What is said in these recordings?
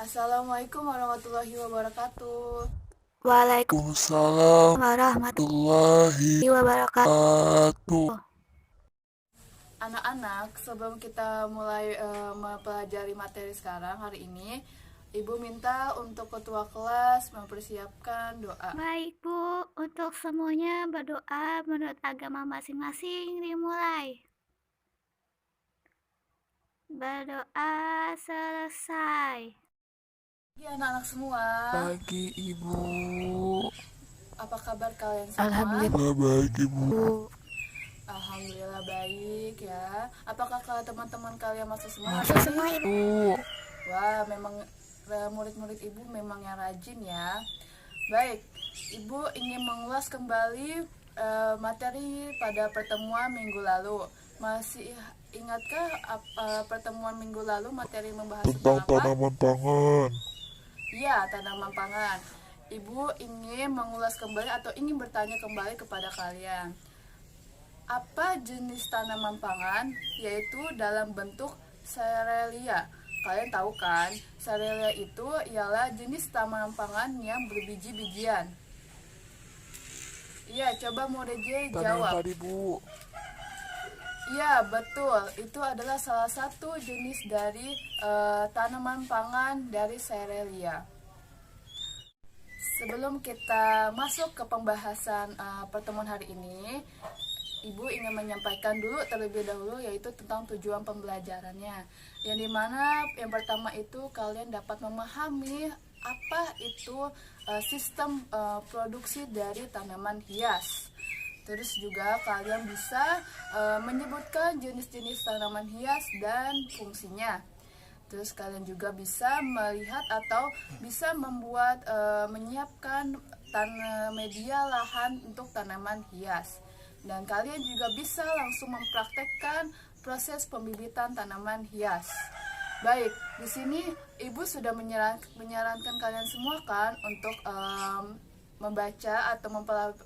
Assalamualaikum warahmatullahi wabarakatuh. Waalaikumsalam warahmatullahi wabarakatuh. Anak-anak, sebelum kita mulai mempelajari materi sekarang hari ini, Ibu minta untuk ketua kelas mempersiapkan doa. Baik Bu, untuk semuanya berdoa menurut agama masing-masing dimulai. Berdoa selesai. Ya anak-anak semua, Pagi Ibu. apa kabar kalian semua? Alhamdulillah baik Ibu. Alhamdulillah baik ya. Apakah teman-teman kalian masuk semua? Masuk semua, Ibu. Wah, memang murid-murid Ibu memang yang rajin ya. Baik, Ibu ingin mengulas kembali materi pada pertemuan minggu lalu. Masih ingatkah pertemuan minggu lalu materi membahas Tentang tentang apa? tanaman pangan. Iya, tanaman pangan. Ibu ingin mengulas kembali atau ingin bertanya kembali kepada kalian. Apa jenis tanaman pangan? Yaitu dalam bentuk serelia. Kalian tahu kan, serelia itu ialah jenis tanaman pangan yang berbiji-bijian. Iya, coba Moreje Tanaman jawab. padi Bu. Iya, betul. Itu adalah salah satu jenis dari tanaman pangan dari serelia. Sebelum kita masuk ke pembahasan pertemuan hari ini, Ibu ingin menyampaikan dulu terlebih dahulu yaitu tentang tujuan pembelajarannya. Yang dimana yang pertama itu kalian dapat memahami apa itu sistem produksi dari tanaman hias. Terus juga kalian bisa menyebutkan jenis-jenis tanaman hias dan fungsinya. Terus kalian juga bisa melihat atau bisa membuat menyiapkan media lahan untuk tanaman hias. Dan kalian juga bisa langsung mempraktekkan proses pembibitan tanaman hias. Baik, di sini Ibu sudah menyarankan kalian semua kan untuk membaca atau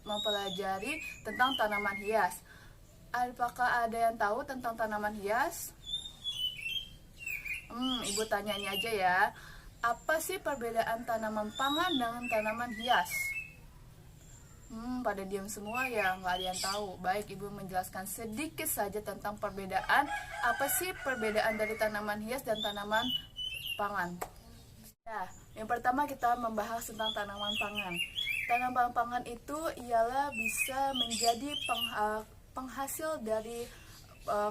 mempelajari tentang tanaman hias. Apakah ada yang tahu tentang tanaman hias? Ibu tanya ini aja ya. Apa sih perbedaan tanaman pangan dengan tanaman hias? Pada diam semua ya, nggak ada yang tahu. Baik, Ibu menjelaskan sedikit saja tentang perbedaan. Apa sih perbedaan dari tanaman hias dan tanaman pangan? Nah, yang pertama kita membahas tentang tanaman pangan. Tanaman pangan itu ialah bisa menjadi penghasil dari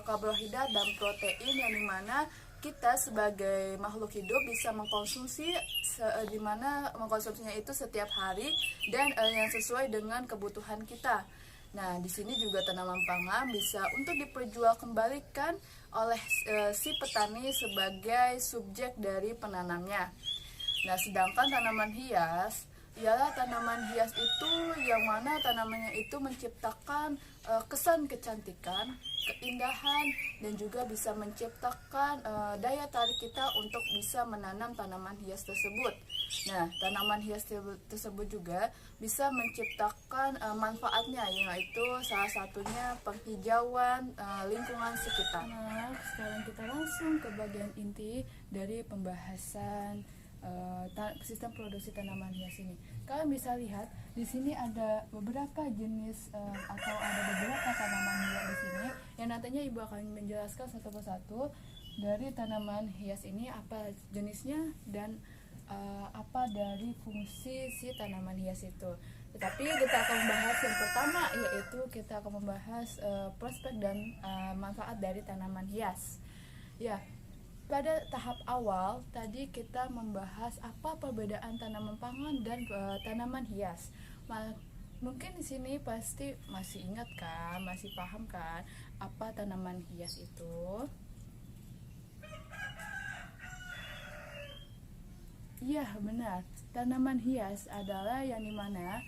karbohidrat dan protein yang dimana kita sebagai makhluk hidup bisa mengkonsumsi dimana mengkonsumsinya itu setiap hari dan yang sesuai dengan kebutuhan kita. Nah, di sini juga tanaman pangan bisa untuk diperjualkembalikan oleh si petani sebagai subjek dari penanamnya. Nah, sedangkan tanaman hias ialah tanaman hias itu yang mana tanamannya itu menciptakan kesan kecantikan, keindahan, dan juga bisa menciptakan daya tarik kita untuk bisa menanam tanaman hias tersebut. Nah, tanaman hias tersebut juga bisa menciptakan manfaatnya, yaitu salah satunya penghijauan lingkungan sekitar. Nah, sekarang kita langsung ke bagian inti dari pembahasan sistem produksi tanaman hias ini. Kalian bisa lihat di sini ada beberapa jenis atau ada beberapa tanaman hias di sini yang nantinya Ibu akan menjelaskan satu persatu dari tanaman hias ini apa jenisnya dan apa dari fungsi si tanaman hias itu. Tetapi kita akan membahas yang pertama, yaitu kita akan membahas prospek dan manfaat dari tanaman hias. Ya, pada tahap awal tadi kita membahas apa perbedaan tanaman pangan dan tanaman hias. Mungkin di sini pasti masih ingat kan, masih paham kan apa tanaman hias itu? Iya, benar. Tanaman hias adalah yang dimana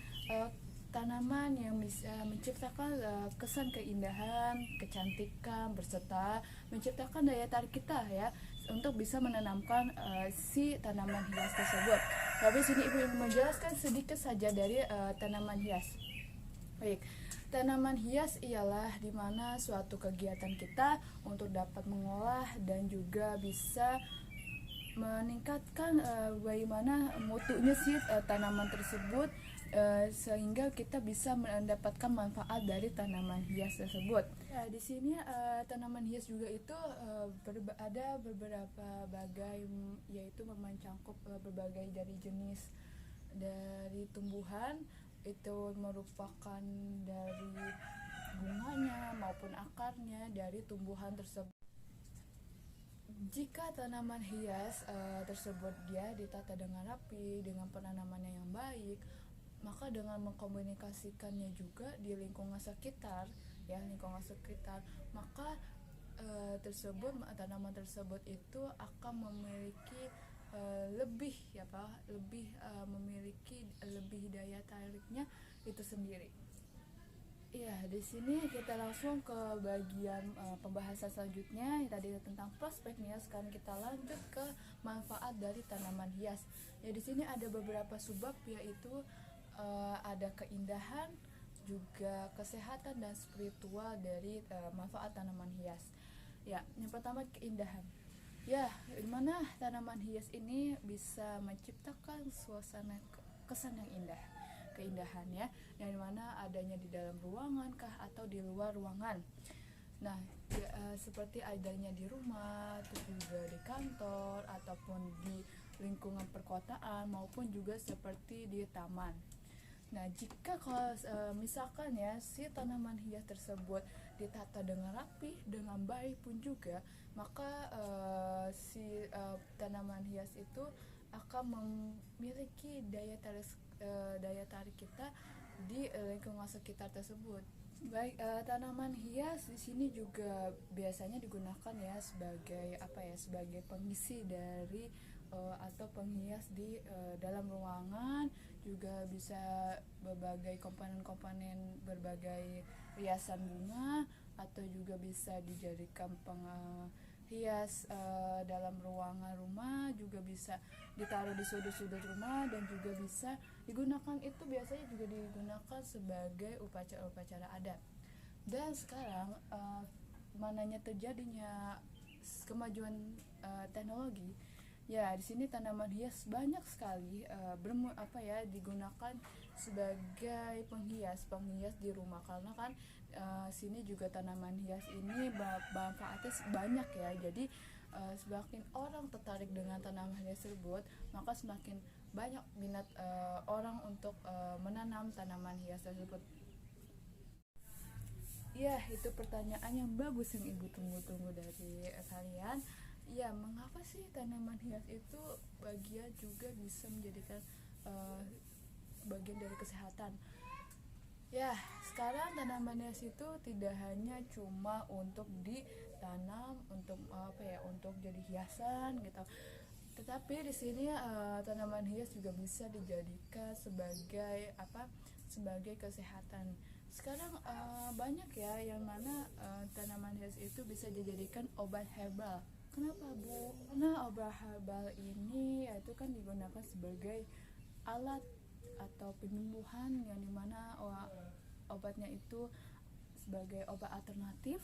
tanaman yang bisa menciptakan kesan keindahan, kecantikan, berserta menciptakan daya tarik kita ya untuk bisa menanamkan si tanaman hias tersebut. Tapi sini Ibu ingin menjelaskan sedikit saja dari tanaman hias. Baik, tanaman hias ialah dimana suatu kegiatan kita untuk dapat mengolah dan juga bisa meningkatkan bagaimana mutunya si tanaman tersebut, sehingga kita bisa mendapatkan manfaat dari tanaman hias tersebut. Ya, di sini tanaman hias juga itu ada beberapa bagai, yaitu mencangkup berbagai dari jenis dari tumbuhan, itu merupakan dari bunganya maupun akarnya dari tumbuhan tersebut. Jika tanaman hias tersebut dia ditata dengan rapi, dengan penanamannya yang baik, maka dengan mengkomunikasikannya juga di lingkungan sekitar, maka tanaman tersebut itu akan memiliki memiliki lebih daya tariknya itu sendiri. Iya, di sini kita langsung ke bagian pembahasan selanjutnya yang tadi tentang prospeknya. Sekarang kita lanjut ke manfaat dari tanaman hias. Ya, di sini ada beberapa subbab, yaitu ada keindahan, juga kesehatan dan spiritual dari manfaat tanaman hias. Ya, yang pertama keindahan. Ya, dimana tanaman hias ini bisa menciptakan suasana kesan yang indah, keindahan ya, yang dimana adanya di dalam ruangan kah atau di luar ruangan. Nah, seperti adanya di rumah, terus juga di kantor ataupun di lingkungan perkotaan, maupun juga seperti di taman. Nah, jika kalau misalkan ya si tanaman hias tersebut ditata dengan rapi, dengan baik pun juga, maka tanaman hias itu akan memiliki daya tarik kita di lingkungan sekitar tersebut. Baik, tanaman hias di sini juga biasanya digunakan ya sebagai pengisi dari atau penghias di dalam ruangan, juga bisa berbagai komponen-komponen berbagai hiasan bunga, atau juga bisa dijadikan penghias dalam ruangan rumah, juga bisa ditaruh di sudut-sudut rumah, dan juga bisa digunakan, itu biasanya juga digunakan sebagai upacara-upacara adat. Dan sekarang mananya terjadinya kemajuan teknologi, ya di sini tanaman hias banyak sekali digunakan sebagai penghias di rumah, karena kan sini juga tanaman hias ini manfaatnya banyak ya. Jadi semakin orang tertarik dengan tanaman hias tersebut, maka semakin banyak minat orang untuk menanam tanaman hias tersebut. Ya, itu pertanyaan yang bagus yang ibu tunggu-tunggu dari kalian. Ya, mengapa sih tanaman hias itu bagian juga bisa menjadikan bagian dari kesehatan? Ya, sekarang tanaman hias itu tidak hanya cuma untuk ditanam untuk jadi hiasan gitu. Tetapi di sini tanaman hias juga bisa dijadikan sebagai kesehatan. Sekarang banyak ya yang mana tanaman hias itu bisa dijadikan obat herbal. Kenapa, Bu? Karena obat herbal ini itu kan digunakan sebagai alat atau penyembuhan, yang dimana obatnya itu sebagai obat alternatif,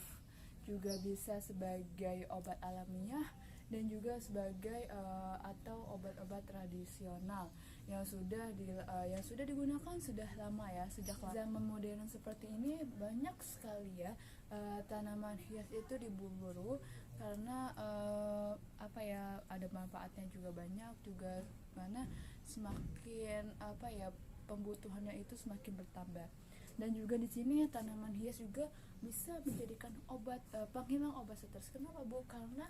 juga bisa sebagai obat alamiah, dan juga sebagai atau obat-obat tradisional yang sudah digunakan sudah lama ya. Sejak zaman modern seperti ini, banyak sekali ya tanaman hias itu diburu karena ada manfaatnya juga banyak, juga mana semakin pembutuhannya itu semakin bertambah. Dan juga di sini tanaman hias juga bisa menjadikan obat penghilang obat stres. Kenapa, Bu? Karena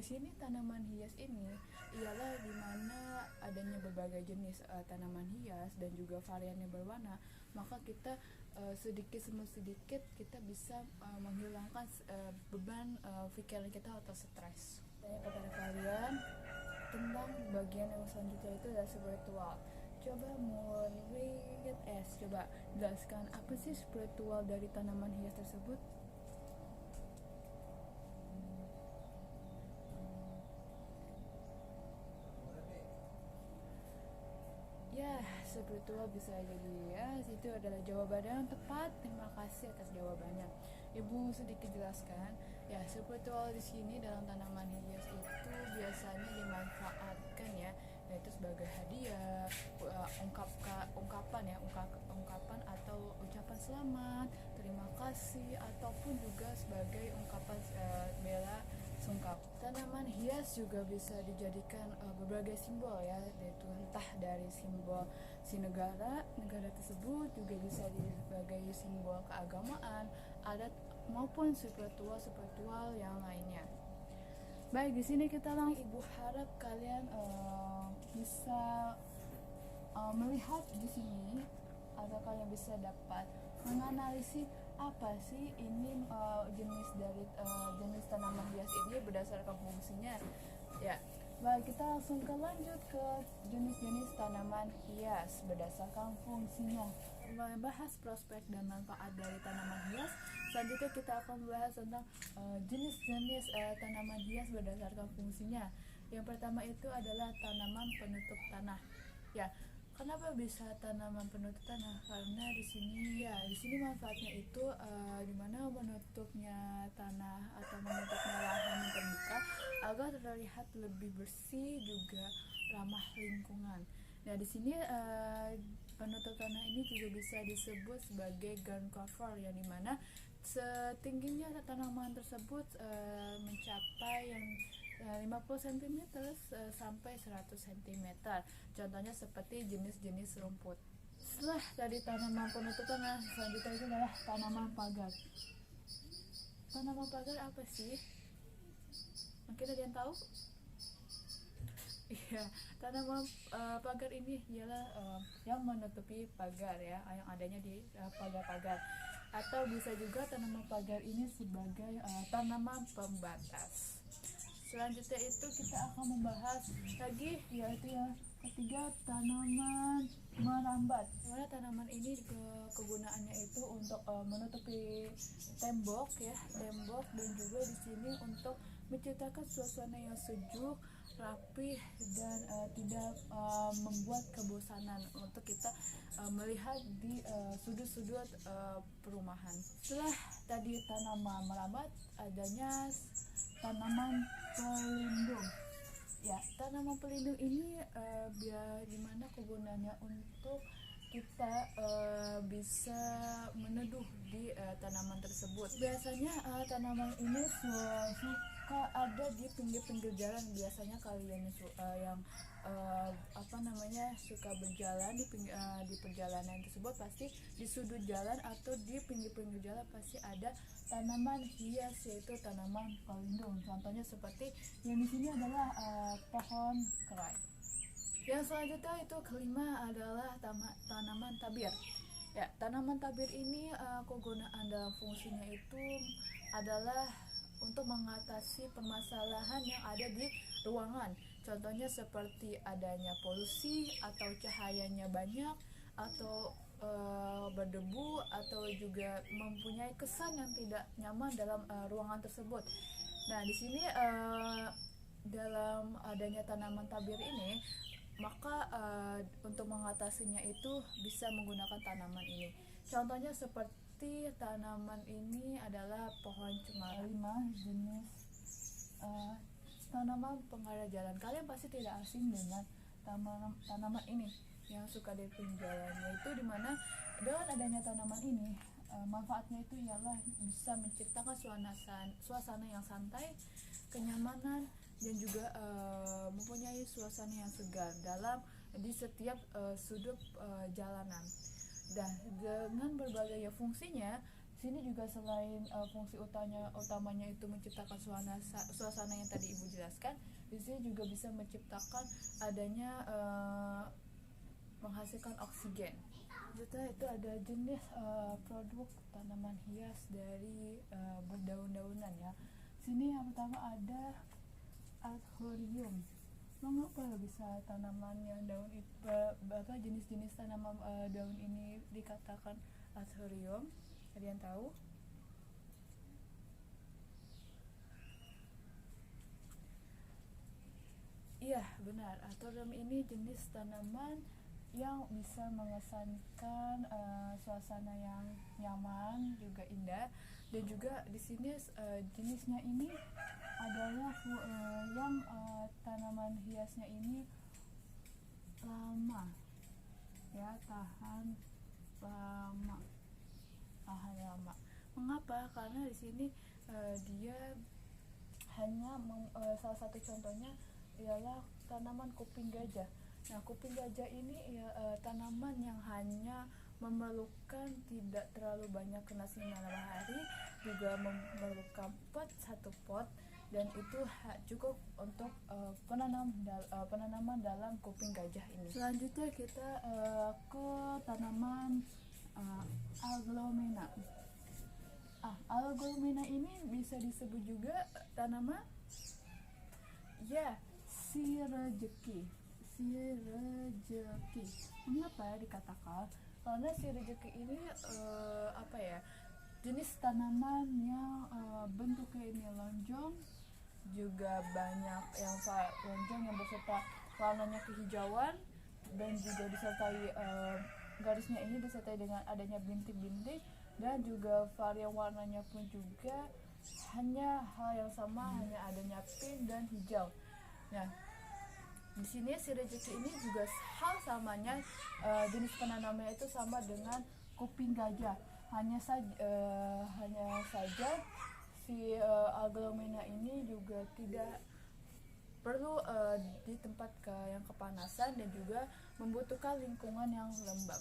sini tanaman hias ini ialah dimana adanya berbagai jenis tanaman hias dan juga variannya berwarna, maka kita sedikit kita bisa menghilangkan beban pikiran kita atau stres. Tanya kepada kalian tentang bagian yang selanjutnya, itu adalah spiritual. Coba coba jelaskan apa sih spiritual dari tanaman hias tersebut? Ya, spiritual bisa jadi ya, itu adalah jawabannya yang tepat. Terima kasih atas jawabannya. Ibu sedikit jelaskan. Ya, spiritual di sini dalam tanaman hias itu biasanya dimanfaatkan ya, yaitu sebagai hadiah, ungkapan atau ucapan selamat, terima kasih, ataupun juga sebagai ungkapan bela sungkawa. Tanaman hias juga bisa dijadikan berbagai simbol ya, yaitu entah dari simbol si negara tersebut, juga bisa sebagai simbol keagamaan, adat maupun spiritual yang lainnya. Baik, di sini kita Ibu harap kalian bisa melihat di sini, atau kalian bisa dapat menganalisis apa sih ini jenis tanaman hias ini berdasarkan fungsinya. Ya, baik, kita langsung lanjut ke jenis-jenis tanaman hias berdasarkan fungsinya. Membahas prospek dan manfaat dari tanaman hias, selanjutnya kita akan membahas tentang jenis-jenis tanaman hias berdasarkan fungsinya. Yang pertama itu adalah tanaman penutup tanah. Ya, kenapa bisa tanaman penutup tanah? Karena di sini manfaatnya itu dimana menutupnya tanah atau menutupnya lahan yang terbuka agar terlihat lebih bersih, juga ramah lingkungan. Nah, di sini penutup tanah ini juga bisa disebut sebagai ground cover, yang dimana setingginya tanaman tersebut mencapai 50 cm sampai 100 cm. Contohnya seperti jenis-jenis rumput. Setelah dari tanaman penutup tanah, selanjutnya itu adalah tanaman pagar. Tanaman pagar apa sih? Mungkin ada yang tahu? Iya, tanaman pagar ini ialah yang menutupi pagar ya, yang adanya di pagar-pagar. Atau bisa juga tanaman pagar ini sebagai tanaman pembatas. Selanjutnya itu kita akan membahas lagi, yaitu yang ketiga, tanaman merambat. Dimana tanaman ini kegunaannya itu untuk menutupi tembok dan juga di sini untuk menciptakan suasana yang sejuk, rapi, dan tidak membuat kebosanan untuk kita melihat di sudut-sudut perumahan. Setelah tadi tanaman merambat, adanya tanaman pelindung. Ya, tanaman pelindung ini dimana kegunaannya untuk kita bisa meneduh di tanaman tersebut. Biasanya tanaman ini suka ada di pinggir-pinggir jalan. Biasanya kalian yang suka berjalan di perjalanan tersebut, pasti di sudut jalan atau di pinggir-pinggir jalan pasti ada tanaman hias, yaitu tanaman pelindung. Contohnya seperti yang di sini adalah pohon kerai. Yang selanjutnya itu kelima adalah tanaman tabir. Ya, tanaman tabir ini kegunaan dalam fungsinya itu adalah untuk mengatasi permasalahan yang ada di ruangan. Contohnya seperti adanya polusi, atau cahayanya banyak, atau berdebu, atau juga mempunyai kesan yang tidak nyaman dalam ruangan tersebut. Nah, di sini dalam adanya tanaman tabir ini, maka untuk mengatasinya itu bisa menggunakan tanaman ini. Contohnya seperti tanaman ini adalah pohon cemara. 5 jenis tanaman pengarah jalan. Kalian pasti tidak asing dengan tanaman ini yang suka di pinggir jalan, yaitu dimana dengan adanya tanaman ini manfaatnya itu ialah bisa menciptakan suasana yang santai, kenyamanan, dan juga mempunyai suasana yang segar di setiap sudut jalanan. Dan dengan berbagai fungsinya, sini juga selain fungsi utamanya itu menciptakan suasana yang tadi Ibu jelaskan, di sini juga bisa menciptakan adanya menghasilkan oksigen. Setelah itu ada jenis produk tanaman hias dari berdaun-daunan ya. Sini yang pertama ada Anthurium. Mengapa bisa tanaman yang daun itu, jenis-jenis tanaman daun ini dikatakan Anthurium? Ada yang tahu? Iya, benar. Anthurium ini jenis tanaman yang bisa mengesankan suasana yang nyaman, juga indah, Dan juga di sini jenisnya ini adalah tanaman hiasnya ini lama, ya, tahan lama. Mengapa? Karena di sini dia hanya salah satu contohnya ialah tanaman kuping gajah. Nah, kuping gajah ini tanaman yang hanya memerlukan tidak terlalu banyak kena sinar matahari, juga memerlukan satu pot, dan itu cukup untuk penanaman dalam kuping gajah ini. Selanjutnya kita ke tanaman Aglomena. Aglomena ini bisa disebut juga tanaman si rejeki. Mengapa dikatakan? Karena si rejeki ini jenis tanaman yang bentuknya ini lonjong, juga banyak yang lonjong yang beserta warnanya kehijauan, dan juga disertai garisnya ini disertai dengan adanya bintik-bintik, dan juga varian warnanya pun juga hanya hal yang sama, hanya adanya pink dan hijau. Nah, di sini si rejeki ini juga hal samanya, jenis penanamnya itu sama dengan kuping gajah. Hanya saja si Aglomena ini juga tidak perlu di tempat yang kepanasan dan juga membutuhkan lingkungan yang lembab.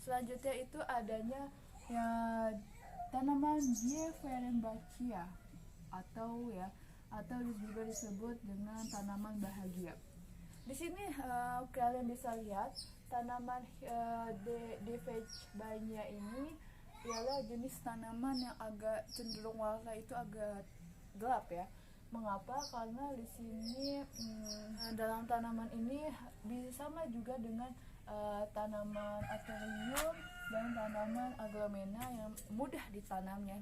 Selanjutnya itu adanya tanaman Dieverenbachia atau juga disebut dengan tanaman bahagia. Di sini kalian bisa lihat tanaman Dieverenbachia ini ialah jenis tanaman yang agak cenderung warna itu agak gelap, ya. Mengapa? Karena di sini dalam tanaman ini sama juga dengan tanaman Asterium dan tanaman Aglomena yang mudah ditanamnya,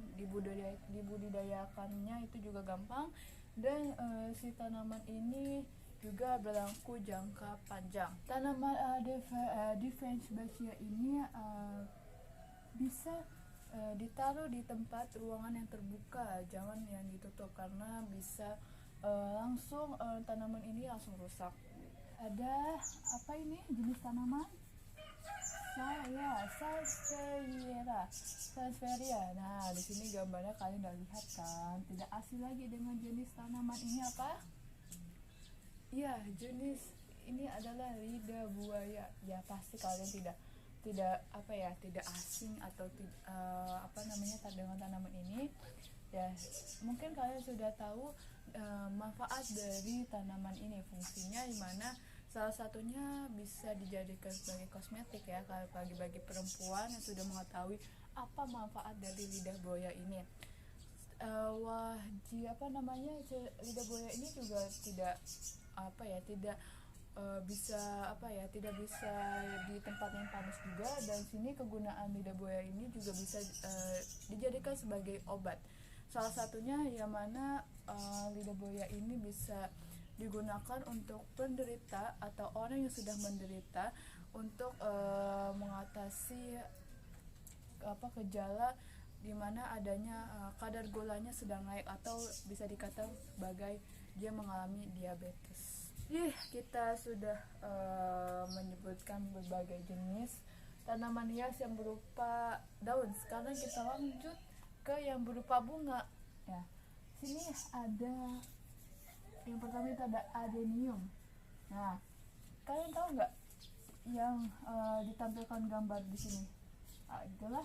dibudidayakannya itu juga gampang, dan si tanaman ini juga berlaku jangka panjang. Tanaman Dieverenbachia ini bisa ditaruh di tempat ruangan yang terbuka, jangan yang ditutup, karena bisa langsung tanaman ini langsung rusak. Ada apa ini jenis tanaman? Sansevieria. Nah, di sini gambarnya kalian udah lihat kan? Tidak asing lagi dengan jenis tanaman ini apa? Ya, jenis ini adalah lidah buaya. Ya, pasti kalian tidak asing atau dengan tanaman ini. Ya, mungkin kalian sudah tahu manfaat dari tanaman ini. Fungsinya di mana salah satunya bisa dijadikan sebagai kosmetik, ya, bagi perempuan yang sudah mengetahui apa manfaat dari lidah buaya ini. Lidah buaya ini juga tidak bisa di tempat yang panas juga, dan sini kegunaan lidah buaya ini juga bisa dijadikan sebagai obat. Salah satunya yang mana lidah buaya ini bisa digunakan untuk penderita atau orang yang sudah menderita untuk mengatasi gejala di mana adanya kadar gulanya sedang naik, atau bisa dikatakan sebagai dia mengalami diabetes. Kita sudah menyebutkan berbagai jenis tanaman hias yang berupa daun. Sekarang kita lanjut ke yang berupa bunga. Ya, sini ada yang pertama itu ada adenium. Nah, kalian tahu nggak yang ditampilkan gambar di sini? Adalah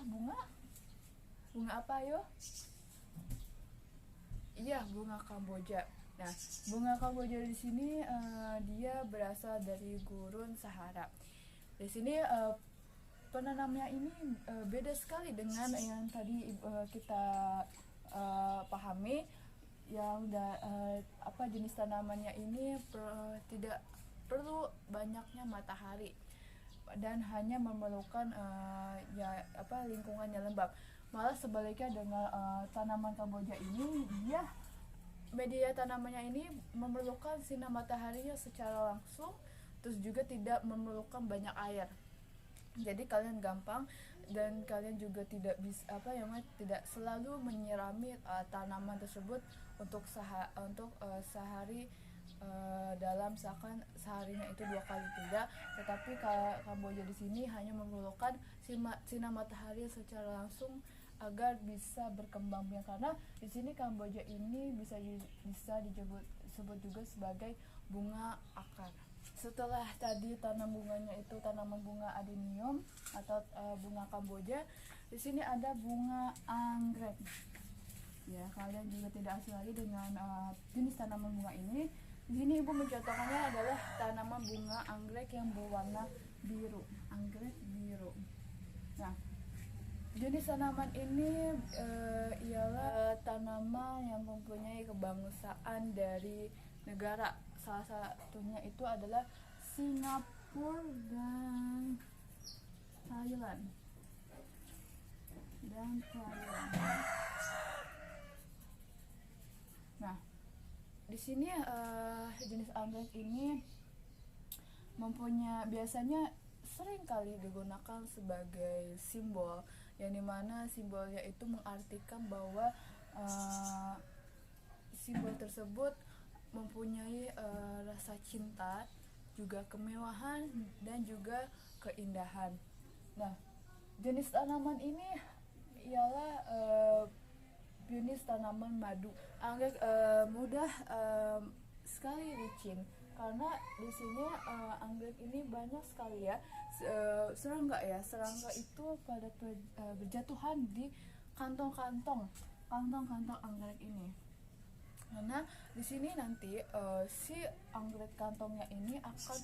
bunga apa, yo? Iya, bunga Kamboja. Nah, bunga Kamboja di sini dia berasal dari gurun Sahara. Di sini penanamnya ini beda sekali dengan yang tadi kita pahami, yang jenis tanamannya ini tidak perlu banyaknya matahari dan hanya memerlukan lingkungan yang lembab. Malah sebaliknya dengan tanaman Kamboja ini, dia media tanamannya ini memerlukan sinar mataharinya secara langsung, terus juga tidak memerlukan banyak air. Jadi kalian gampang dan kalian juga tidak bisa tidak selalu menyirami tanaman tersebut untuk sehari dalam misalkan seharinya itu 2 kali, tidak, tetapi Kamboja di sini hanya memerlukan sinar matahari secara langsung agar bisa berkembang biak, karena di sini Kamboja ini bisa disebut juga sebagai bunga akar. Setelah tadi tanam bunganya itu tanaman bunga adenium atau bunga Kamboja, di sini ada bunga anggrek. Ya, kalian juga tidak asing lagi dengan jenis tanaman bunga ini. Di sini ibu mencontohkannya adalah tanaman bunga anggrek yang berwarna biru, anggrek biru. Nah, jenis tanaman ini ialah tanaman yang mempunyai kebangsaan dari negara. Salah satunya itu adalah Singapura dan Thailand. Nah, di sini jenis anggrek ini biasanya sering kali digunakan sebagai simbol, yang dimana simbolnya itu mengartikan bahwa simbol tersebut mempunyai rasa cinta, juga kemewahan dan juga keindahan. Nah, jenis tanaman ini ialah jenis tanaman madu. Anggrek mudah sekali licin, karena di sini anggrek ini banyak sekali ya serangga itu pada berjatuhan di kantong-kantong anggrek ini. Karena di sini nanti si anggrek kantongnya ini akan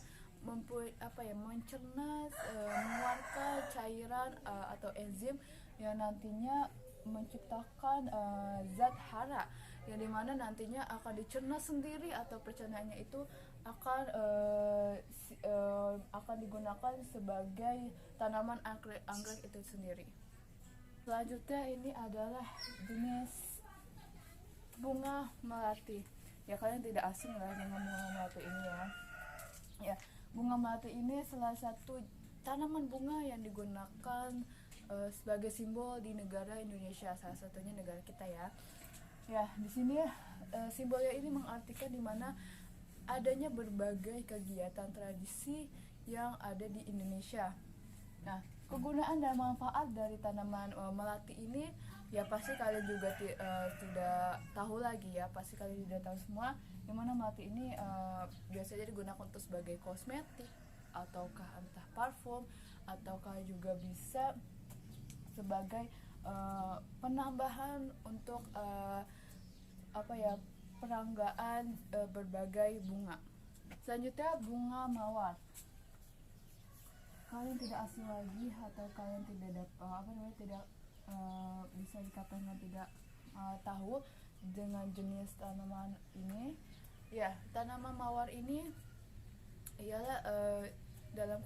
mencerna mengeluarkan cairan atau enzim yang nantinya menciptakan zat hara, yang dimana nantinya akan dicerna sendiri atau pencernaannya itu akan digunakan sebagai tanaman anggrek itu sendiri. Selanjutnya ini adalah jenis bunga melati. Ya, kalian tidak asing lah dengan bunga melati ini ya. Ya, bunga melati ini salah satu tanaman bunga yang digunakan sebagai simbol di negara Indonesia, salah satunya negara kita ya. Ya, di sini simbolnya ini mengartikan di mana adanya berbagai kegiatan tradisi yang ada di Indonesia. Nah, kegunaan dan manfaat dari tanaman melati ini ya pasti kalian juga tidak tahu lagi ya, pasti kalian tidak tahu semua, di mana melati ini biasanya digunakan untuk sebagai kosmetik, ataukah entah parfum, ataukah juga bisa sebagai penambahan untuk peranggaan berbagai bunga. Selanjutnya bunga mawar. Kalian tidak asing lagi atau kalian tidak bisa dikatakan tidak tahu dengan jenis tanaman ini. Ya, tanaman mawar ini ialah dalam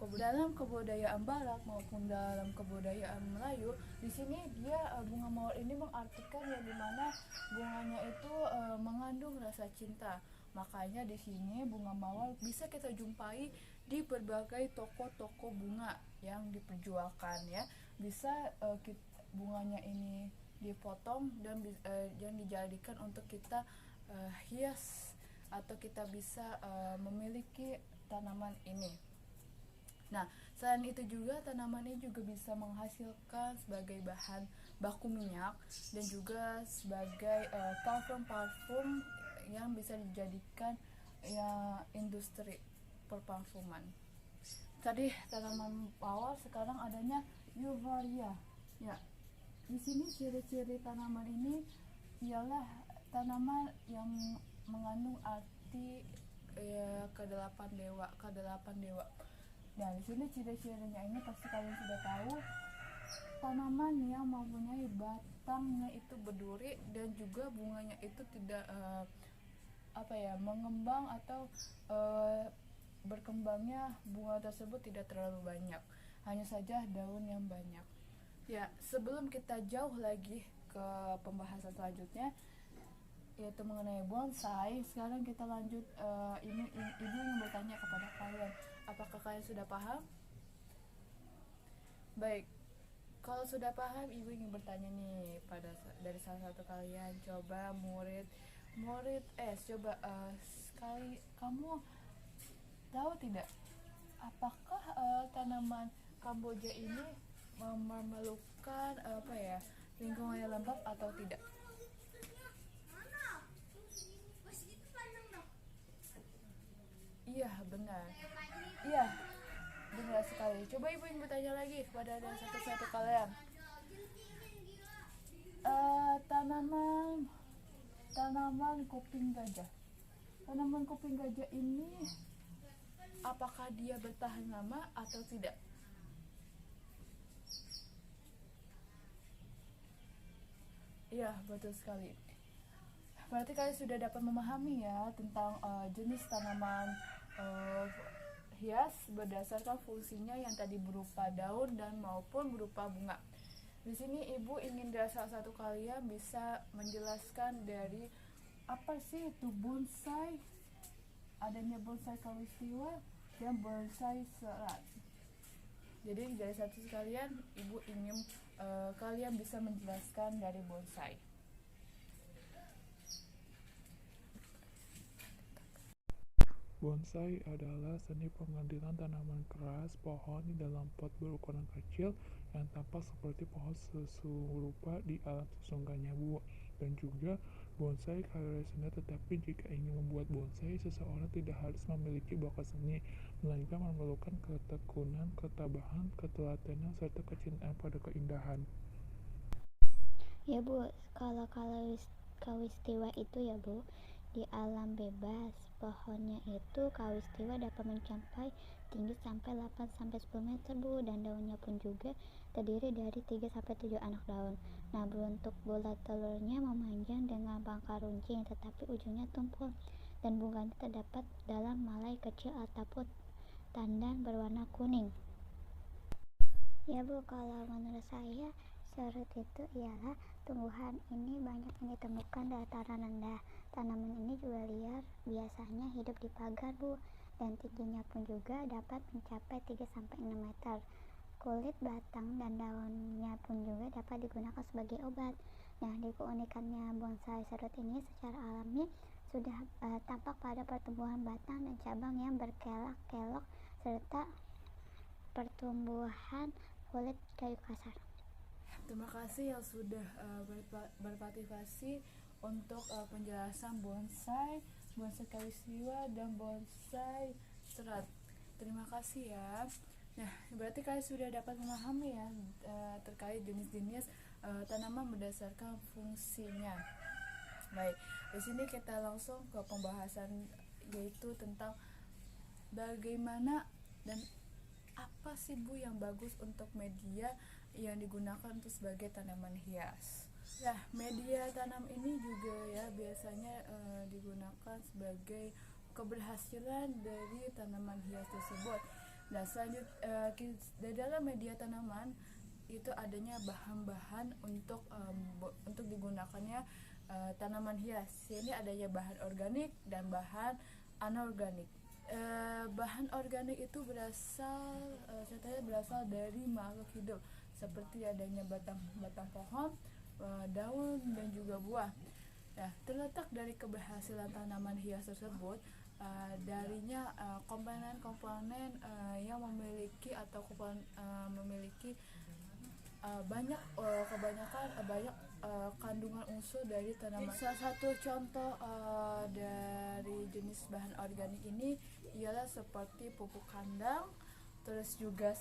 kebudayaan Barat maupun dalam kebudayaan Melayu, di sini dia bunga mawar ini mengartikan yang dimana bunganya itu mengandung rasa cinta. Makanya di sini bunga mawar bisa kita jumpai di berbagai toko-toko bunga yang diperjualkan ya. Bisa bunganya ini dipotong dan dijadikan untuk kita hias, atau kita bisa memiliki tanaman ini. Nah, selain itu juga tanaman ini juga bisa menghasilkan sebagai bahan baku minyak dan juga sebagai parfum yang bisa dijadikan ya industri perparfuman. Tadi tanaman mawar, sekarang adanya Euforbia. Ya, di sini ciri-ciri tanaman ini ialah tanaman yang mengandung arti ke-8 dewa. Nah, di sini ciri-cirinya ini pasti kalian sudah tahu, tanaman yang mempunyai batangnya itu berduri dan juga bunganya itu tidak mengembang atau berkembangnya bunga tersebut tidak terlalu banyak, hanya saja daun yang banyak. Ya, sebelum kita jauh lagi ke pembahasan selanjutnya yaitu mengenai bonsai, sekarang kita lanjut. Ibu ingin bertanya kepada kalian, apakah kalian sudah paham? Baik, Kalau sudah paham, ibu ingin bertanya nih dari salah satu kalian. Coba murid coba sekali kamu tahu tidak apakah tanaman Kamboja ini memerlukan lingkungan yang lembab atau tidak? Iya, benar. Iya, benar sekali. Coba ibu ingin bertanya lagi kepada ada satu-satu kalian. Tanaman kuping gajah. Tanaman kuping gajah ini apakah dia bertahan lama atau tidak? Iya, betul sekali. Berarti kalian sudah dapat memahami ya tentang jenis tanaman hias berdasarkan fungsinya yang tadi berupa daun dan maupun berupa bunga. Di sini ibu ingin dari salah satu kalian bisa menjelaskan dari apa sih itu bonsai, adanya bonsai kalistiwa dan bonsai serat. Jadi dari satu sekalian ibu ingin kalian bisa menjelaskan dari bonsai. Bonsai adalah seni pengambilan tanaman keras pohon di dalam pot berukuran kecil yang tampak seperti pohon serupa di alam sesungguhnya, Bu. Dan juga bonsai karya seni, tetapi jika ingin membuat bonsai, seseorang tidak harus memiliki bakat seni, melainkan memerlukan ketekunan, ketabahan, ketelatenan, serta kecintaan pada keindahan. Ya Bu, kalau kawistiwa itu ya Bu, di alam bebas pohonnya itu kawistiwa dapat mencapai tinggi sampai 8-10 meter Bu, dan daunnya pun juga terdiri dari 3-7 anak daun. Nah, bentuk bulat telurnya memanjang dengan pangkal runcing tetapi ujungnya tumpul, dan bunganya terdapat dalam malai kecil ataupun tandan berwarna kuning. Ya Bu, kalau menurut saya serut itu ialah tumbuhan ini banyak yang ditemukan di dataran rendah. Tanaman ini juga liar, biasanya hidup di pagar Bu, dan tingginya pun juga dapat mencapai 3-6 meter. Kulit, batang, dan daunnya pun juga dapat digunakan sebagai obat. Nah, di keunikannya bonsai serut ini secara alami sudah tampak pada pertumbuhan batang dan cabang yang berkelok-kelok serta pertumbuhan kulit kayu kasar. Terima kasih yang sudah berpartisipasi untuk penjelasan bonsai kalistiwa dan bonsai serat. Terima kasih ya. Nah, berarti kalian sudah dapat memahami ya terkait jenis-jenis tanaman berdasarkan fungsinya. Baik, di sini kita langsung ke pembahasan, yaitu tentang bagaimana dan apa sih Bu yang bagus untuk media yang digunakan untuk sebagai tanaman hias. Nah, media tanam ini juga ya biasanya digunakan sebagai keberhasilan dari tanaman hias tersebut. Nah, selanjutnya dalam media tanaman itu adanya bahan-bahan untuk digunakannya tanaman hias. Ini adanya bahan organik dan bahan anorganik. Bahan organik itu berasal dari makhluk hidup seperti adanya batang pohon, daun, dan juga buah. Nah, terletak dari keberhasilan tanaman hias tersebut darinya komponen-komponen yang memiliki banyak kandungan unsur dari tanaman. Salah satu contoh dari jenis bahan organik ini ialah seperti pupuk kandang, terus juga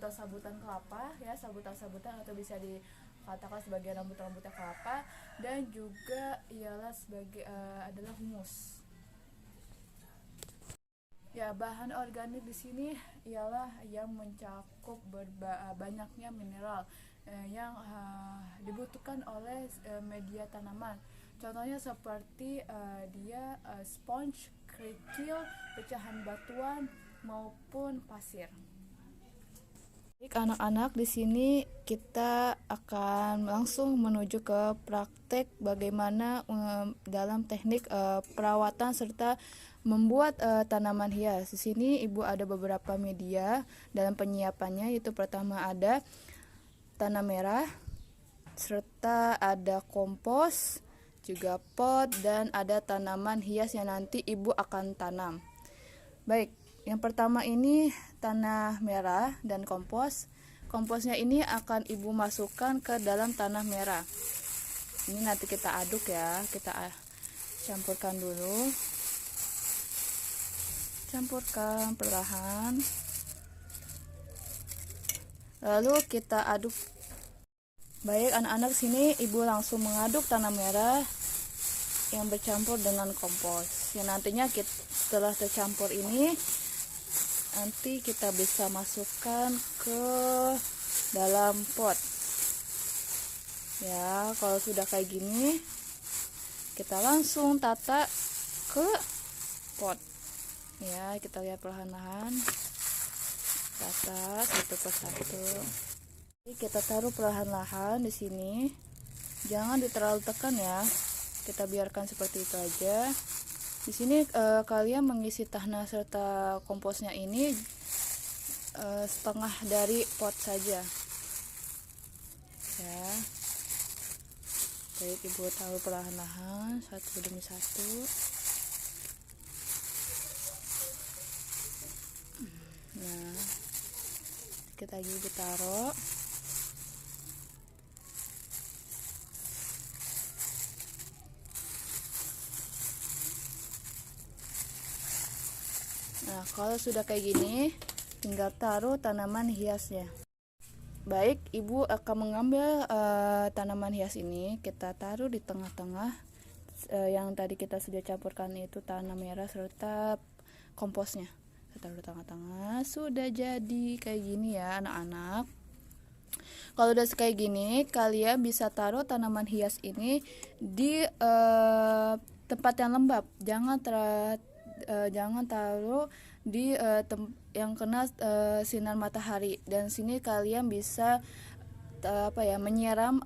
sabutan kelapa ya, sabutan atau bisa dikatakan sebagai rambut-rambutnya kelapa, dan juga ialah adalah humus. Ya, bahan organik di sini ialah yang mencakup banyaknya mineral yang dibutuhkan oleh media tanaman. Contohnya seperti sponge, kerikil, pecahan batuan maupun pasir. Anak-anak, di sini kita akan langsung menuju ke praktek bagaimana dalam teknik perawatan serta membuat tanaman hias. Di sini Ibu ada beberapa media dalam penyiapannya, yaitu pertama ada tanah merah, serta ada kompos, juga pot, dan ada tanaman hias yang nanti ibu akan tanam. Baik, yang pertama ini tanah merah dan kompos. Komposnya ini akan ibu masukkan ke dalam tanah merah. Ini nanti kita aduk ya, kita campurkan dulu. Campurkan perlahan. Lalu kita aduk. Baik anak-anak, sini ibu langsung mengaduk tanah merah yang bercampur dengan kompos. Yang nantinya setelah tercampur ini, nanti kita bisa masukkan ke dalam pot. Ya, kalau sudah kayak gini, kita langsung tata ke pot. Ya, kita lihat perlahan-lahan. Tata satu persatu. Jadi kita taruh perlahan-lahan di sini. Jangan terlalu tekan ya. Kita biarkan seperti itu aja. Di sini kalian mengisi tanah serta komposnya ini setengah dari pot saja. Ya. Baik, ibu taruh perlahan-lahan satu demi satu. Nah, kita juga taruh. Nah, kalau sudah kayak gini, tinggal taruh tanaman hiasnya. Baik, ibu akan mengambil tanaman hias ini, kita taruh di tengah-tengah. Yang tadi kita sudah campurkan itu tanah merah serta komposnya. Kita taruh di tengah-tengah. Sudah jadi kayak gini ya anak-anak. Kalau udah kayak gini, kalian bisa taruh tanaman hias ini di tempat yang lembab. Jangan taruh di yang kena sinar matahari. Dan sini kalian bisa menyiram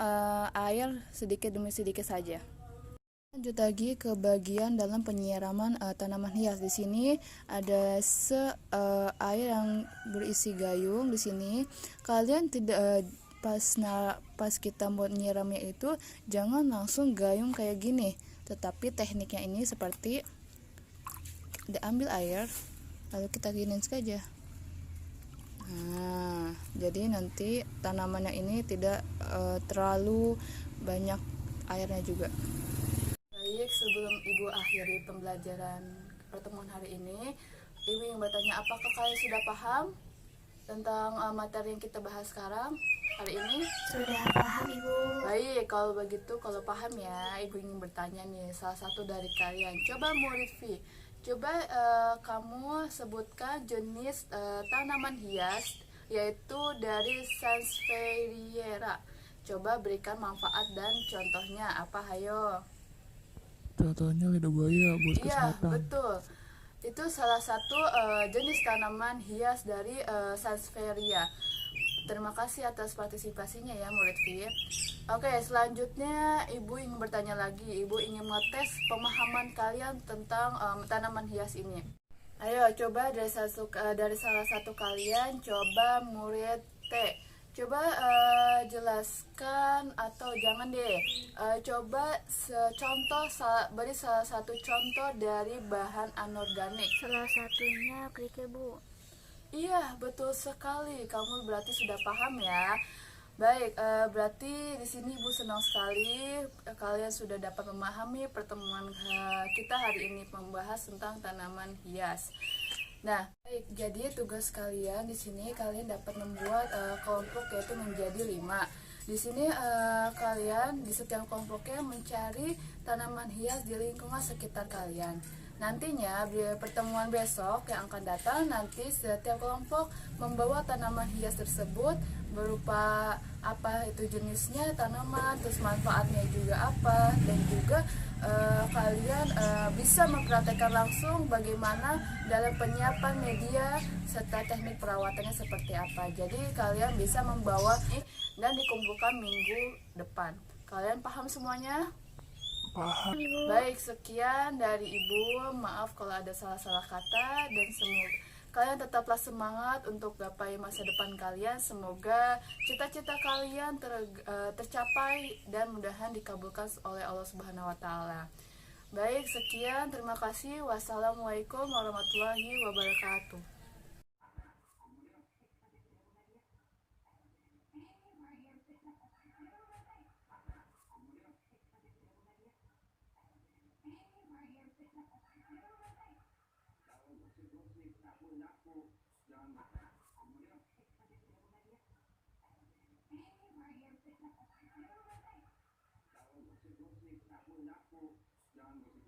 air sedikit demi sedikit saja. Lanjut lagi ke bagian dalam penyiraman tanaman hias. Di sini ada air yang berisi gayung. Di sini kalian tidak pas kita buat nyiramnya itu jangan langsung gayung kayak gini, tetapi tekniknya ini seperti diambil air lalu kita giniin saja. Nah, jadi nanti tanamannya ini tidak terlalu banyak airnya juga. Baik, sebelum ibu akhiri pembelajaran pertemuan hari ini, ibu ingin bertanya, apakah kalian sudah paham tentang materi yang kita bahas sekarang hari ini? Sudah paham ibu. Baik, kalau begitu, kalau paham ya, ibu ingin bertanya nih, salah satu dari kalian. Coba murid V, coba kamu sebutkan jenis tanaman hias, yaitu dari Sansevieria. Coba berikan manfaat dan contohnya apa, hayo? Contohnya lidah buaya buat Iya, kesehatan. betul. Itu salah satu jenis tanaman hias dari Sansevieria. Terima kasih atas partisipasinya ya murid Fit. Oke, selanjutnya ibu ingin bertanya lagi. Ibu ingin ngetes pemahaman kalian tentang tanaman hias ini. Ayo coba dari salah satu kalian, coba murid T. Coba jelaskan atau jangan deh. Coba beri salah satu contoh dari bahan anorganik. Salah satunya kerikil bu. Iya, betul sekali. Kamu berarti sudah paham ya. Baik, berarti di sini Ibu senang sekali kalian sudah dapat memahami pertemuan kita hari ini membahas tentang tanaman hias. Nah, baik, jadi tugas kalian di sini kalian dapat membuat kelompok yaitu menjadi 5. Di sini kalian di setiap kelompoknya mencari tanaman hias di lingkungan sekitar kalian. Nantinya di pertemuan besok yang akan datang, nanti setiap kelompok membawa tanaman hias tersebut berupa apa itu jenisnya tanaman, terus manfaatnya juga apa, dan juga kalian bisa mempraktekkan langsung bagaimana dalam penyiapan media serta teknik perawatannya seperti apa. Jadi kalian bisa membawa dan dikumpulkan minggu depan. Kalian paham semuanya? Paham. Baik, sekian dari Ibu. Maaf kalau ada salah-salah kata dan semoga Kalian tetaplah semangat untuk gapai masa depan kalian. Semoga cita-cita kalian tercapai dan mudahan dikabulkan oleh Allah Subhanahu wa taala. Baik, sekian, terima kasih. Wassalamualaikum warahmatullahi wabarakatuh. Jangan